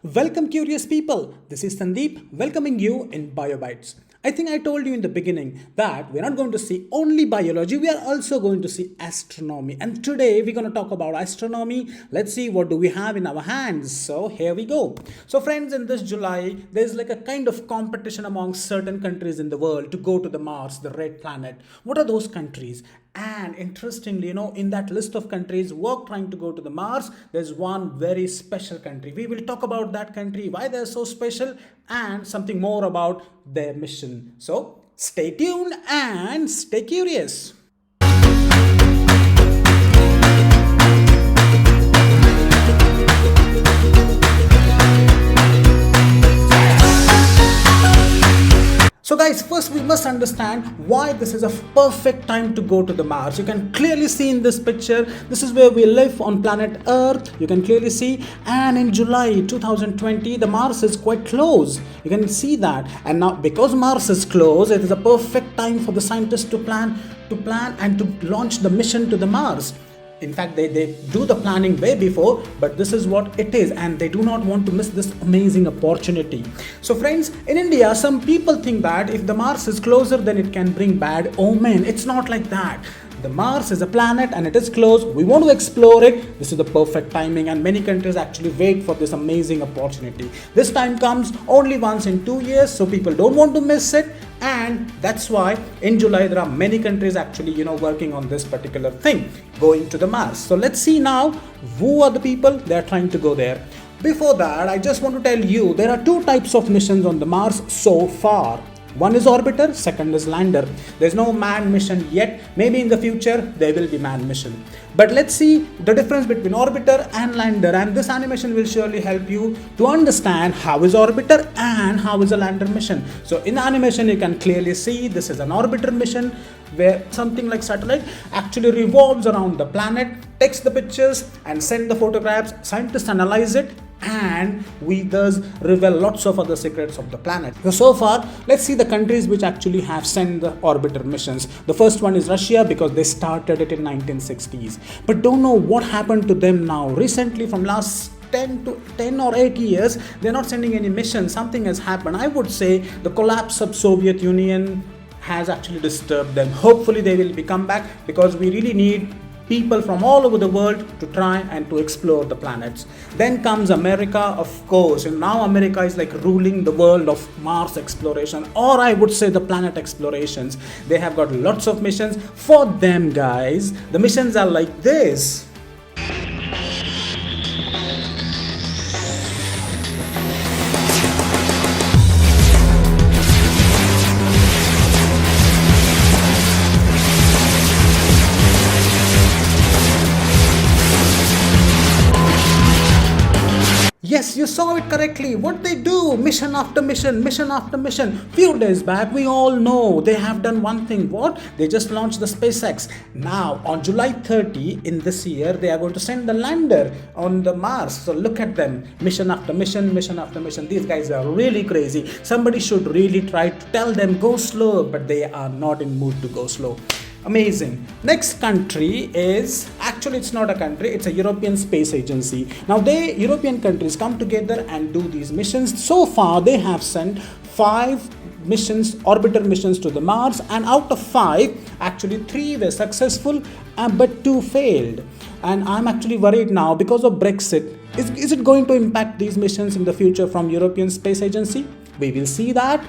Welcome, curious people. This is Sandeep welcoming you in BioBytes. I think I told you in the beginning that we're not going to see only biology, we are also going to see astronomy. And today we're going to talk about astronomy. Let's see what do we have in our hands. So here we go. So friends, in this July, there's like a kind of competition among certain countries in the world to go to the Mars, the red planet. What are those countries? And interestingly, in that list of countries who are trying to go to the Mars, there's one very special country. We will talk about that country, why they're so special, and something more about their mission. So stay tuned and stay curious. So guys, first we must understand why this is a perfect time to go to the Mars. You can clearly see in this picture, this is where we live on planet Earth. You can clearly see, and in July 2020, the Mars is quite close. You can see that. And now because Mars is close, it is a perfect time for the scientists to plan and to launch the mission to the Mars. In fact, they do the planning way before, but this is what it is, and they do not want to miss this amazing opportunity. So friends, in India, some people think that if the Mars is closer, then it can bring bad omen. It's not like that. The Mars is a planet and it is close. We want to explore it. This is the perfect timing, and many countries actually wait for this amazing opportunity. This time comes only once in 2 years, so people don't want to miss it. And that's why in July there are many countries actually working on this particular thing, going to the Mars. So let's see now who are the people they are trying to go there. Before that, I just want to tell you there are two types of missions on the Mars so far. One is orbiter, second is lander. There's no manned mission yet. Maybe in the future there will be manned mission. But let's see the difference between orbiter and lander, and this animation will surely help you to understand how is orbiter and how is a lander mission. So in the animation you can clearly see this is an orbiter mission where something like satellite actually revolves around the planet, takes the pictures and send the photographs. Scientists analyze it, and we thus reveal lots of other secrets of the planet. So far, let's see the countries which actually have sent the orbiter missions. The first one is Russia, because they started it in 1960s, but don't know what happened to them now. Recently, from last 10 or 8 years, they're not sending any mission. Something has happened. I would say the collapse of Soviet Union has actually disturbed them. Hopefully they will come back, because we really need people from all over the world to try and to explore the planets. Then comes America, of course, and now America is like ruling the world of Mars exploration, or I would say the planet explorations. They have got lots of missions for them, guys. The missions are like this. Yes, you saw it correctly. What they do, mission after mission, mission after mission. Few days back, we all know they have done one thing. What? They just launched the SpaceX. Now, on July 30 in this year, they are going to send the lander on the Mars. So look at them, mission after mission, mission after mission. These guys are really crazy. Somebody should really try to tell them go slow, but they are not in mood to go slow. Amazing. Next country is, actually it's not a country, it's a European Space Agency. Now European countries come together and do these missions. So far they have sent 5 missions, orbiter missions to the Mars, and out of 5, actually 3 were successful, but 2 failed. And I'm actually worried now because of Brexit. Is it going to impact these missions in the future from European Space Agency? We will see that.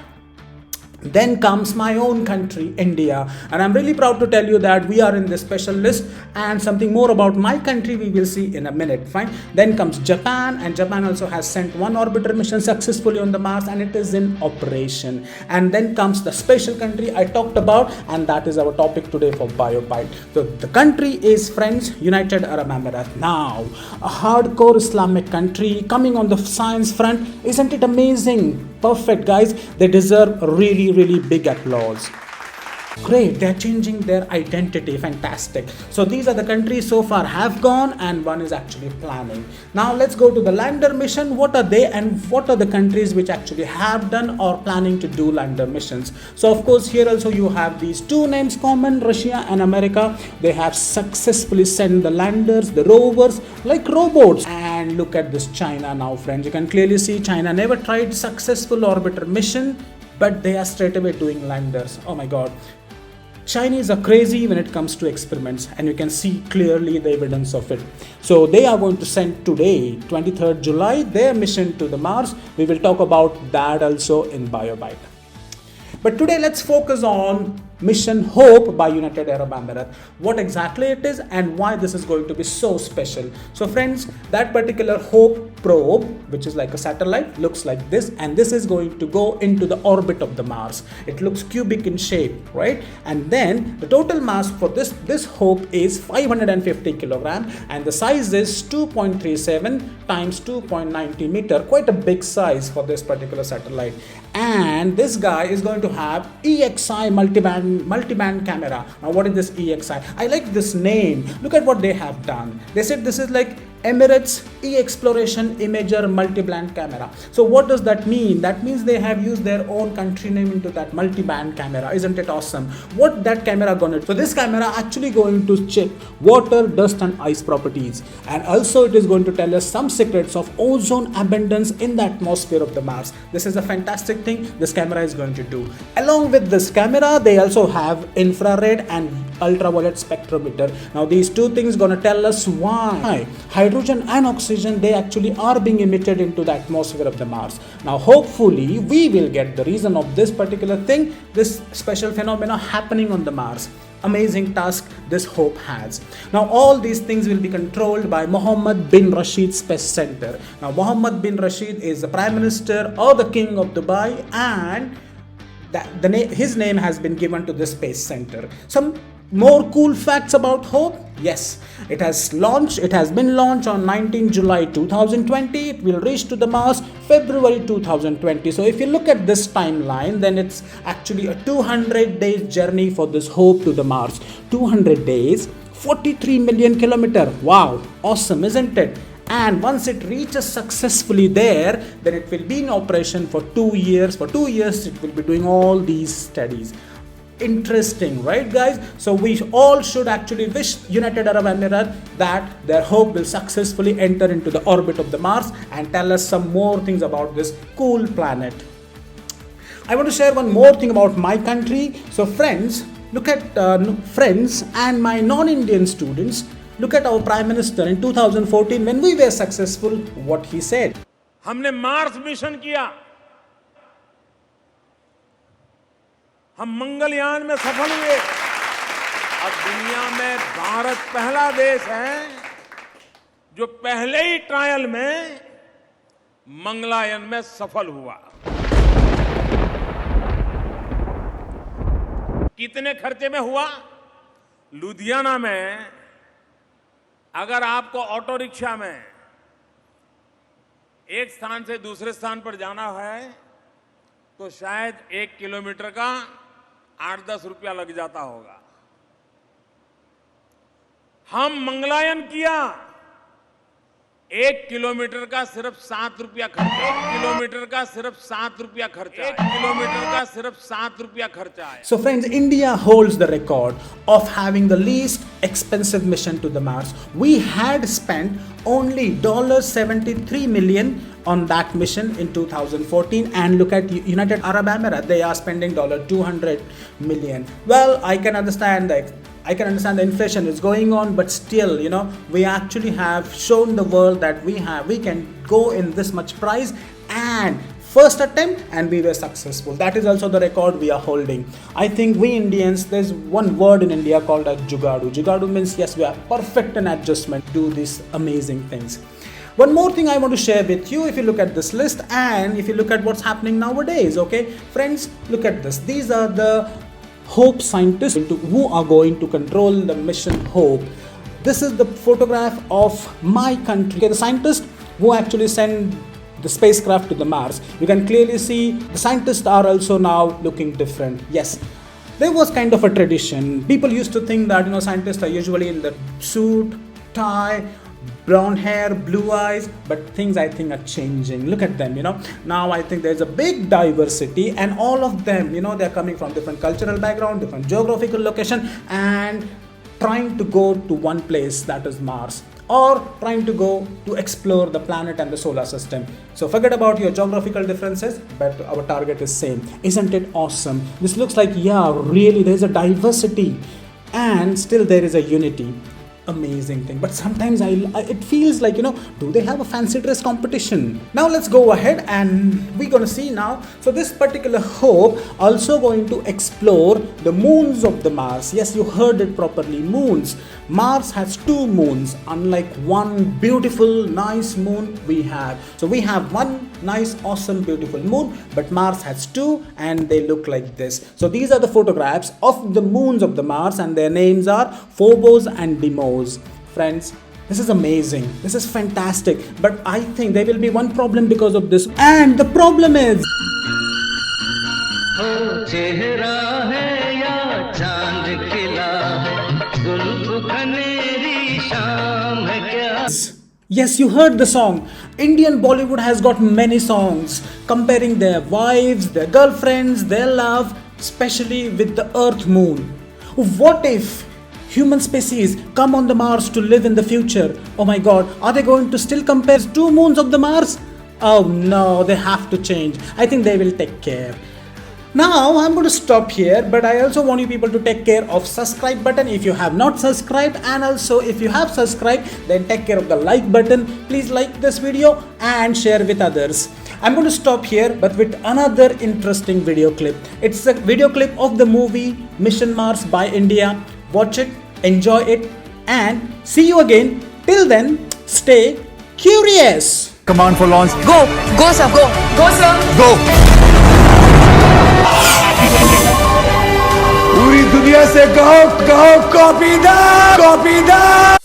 Then comes my own country, India, and I'm really proud to tell you that we are in this special list, and something more about my country we will see in a minute. Fine. Then comes Japan, and Japan also has sent 1 orbiter mission successfully on the Mars, and it is in operation. And then comes the special country I talked about, and that is our topic today for BioByte. So the country is, friends, United Arab Emirates. Now, a hardcore Islamic country coming on the science front. Isn't it amazing? Perfect, guys. They deserve really big applause. Great, they're changing their identity. Fantastic. So these are the countries so far have gone, and one is actually planning. Now let's go to the lander mission. What are they, and what are the countries which actually have done or planning to do lander missions? So of course here also you have these two names common, Russia and America. They have successfully sent the landers, the rovers, like robots. And look at this China now, friends. You can clearly see China never tried successful orbiter mission, but they are straight away doing landers. Oh my god. Chinese are crazy when it comes to experiments, and you can see clearly the evidence of it. So they are going to send today, 23rd July, their mission to the Mars. We will talk about that also in BioBite. But today let's focus on Mission Hope by United Arab Emirates. What exactly it is and why this is going to be so special. So friends, that particular Hope probe, which is like a satellite, looks like this, and this is going to go into the orbit of the Mars. It looks cubic in shape, right? And then the total mass for this Hope is 550 kilogram, and the size is 2.37 times 2.90 meter, quite a big size for this particular satellite. And this guy is going to have EXI multiband camera. Now what is this EXI? I like this name. Look at what they have done. They said this is like Emirates E-Exploration Imager Multiband Camera. So what does that mean? That means they have used their own country name into that multiband camera. Isn't it awesome? What that camera gonna do? So this camera actually going to check water, dust and ice properties, and also it is going to tell us some secrets of ozone abundance in the atmosphere of the Mars. This is a fantastic thing this camera is going to do. Along with this camera, they also have infrared and ultraviolet spectrometer. Now these two things gonna tell us why hydrogen and oxygen, they actually are being emitted into the atmosphere of the Mars. Now hopefully we will get the reason of this particular thing, this special phenomena happening on the Mars. Amazing task this Hope has. Now all these things will be controlled by Mohammed bin Rashid Space Center. Now Mohammed bin Rashid is the Prime Minister or the King of Dubai, and his name has been given to the Space Center. Some more cool facts about Hope. Yes, it has been launched on 19 July 2020. It will reach to the Mars February 2020. So if you look at this timeline, then it's actually a 200 days journey for this Hope to the Mars. 200 days, 43 million kilometer. Wow, awesome, isn't it? And once it reaches successfully there, then it will be in operation for 2 years. For 2 years, it will be doing all these studies. Interesting, right guys? So we all should actually wish United Arab Emirates that their Hope will successfully enter into the orbit of the Mars and tell us some more things about this cool planet. I want to share one more thing about my country. So friends, look at friends and my non-Indian students, look at our Prime Minister in 2014 when we were successful, what he said. हमने Mars mission किया, हम मंगलयान में सफल हुए। अब दुनिया में भारत पहला देश है जो पहले ही ट्रायल में मंगलयान में सफल हुआ। कितने खर्चे में हुआ? लुधियाना में अगर आपको ऑटो रिक्शा में एक स्थान से दूसरे स्थान पर जाना है तो शायद 1 किलोमीटर का 8-10 रुपया लग जाता होगा। हम मंगलयान किया, 1 किलोमीटर का सिर्फ 7 रुपया खर्चा, 1 किलोमीटर का सिर्फ 7 रुपया खर्चा, 1 किलोमीटर का सिर्फ 7 रुपया खर्चा है। So friends, India holds the record of having the least expensive mission to the Mars. We had spent only $73 million on that mission in 2014, and look at United Arab Emirates, they are spending $200 million. Well, I can understand the inflation is going on, but still, we actually have shown the world that we can go in this much price, and first attempt, and we were successful. That is also the record we are holding. I think we Indians, there's one word in India called as jugadu. Jugadu means yes, we are perfect in adjustment, do these amazing things. One more thing I want to share with you, if you look at this list and if you look at what's happening nowadays, okay? Friends, look at this. These are the Hope scientists who are going to control the mission Hope. This is the photograph of my country. Okay, the scientists who actually send the spacecraft to the Mars. You can clearly see the scientists are also now looking different. Yes, there was kind of a tradition. People used to think that, scientists are usually in the suit, tie, brown hair, blue eyes, but things I think are changing. Look at them, now I think there's a big diversity, and all of them, they're coming from different cultural background, different geographical location, and trying to go to one place, that is Mars, or trying to go to explore the planet and the solar system. So forget about your geographical differences, but our target is same. Isn't it awesome? This looks like, yeah, really there's a diversity and still there is a unity. Amazing thing. But sometimes it feels like, do they have a fancy dress competition? Now let's go ahead and we're going to see now. So this particular Hope also going to explore the moons of the Mars. Yes, you heard it properly, moons. Mars has 2 moons, unlike one beautiful nice moon we have. So we have one nice awesome beautiful moon, but Mars has 2 and they look like this. So these are the photographs of the moons of the Mars, and their names are Phobos and Deimos. Friends, this is amazing, this is fantastic, but I think there will be one problem because of this, and the problem is yes, you heard the song. Indian Bollywood has got many songs comparing their wives, their girlfriends, their love, especially with the Earth moon. What if human species come on the Mars to live in the future? Oh my God, are they going to still compare 2 moons of the Mars? Oh no, they have to change. I think they will take care. Now I'm going to stop here, but I also want you people to take care of subscribe button if you have not subscribed, and also if you have subscribed, then take care of the like button. Please like this video and share with others. I'm going to stop here, but with another interesting video clip. It's a video clip of the movie Mission Mars by India. Watch it, enjoy it, and see you again. Till then, stay curious. Command for launch. Go! Go, sir! Go! Go, sir! Go! पूरी दुनिया से कहो copy दा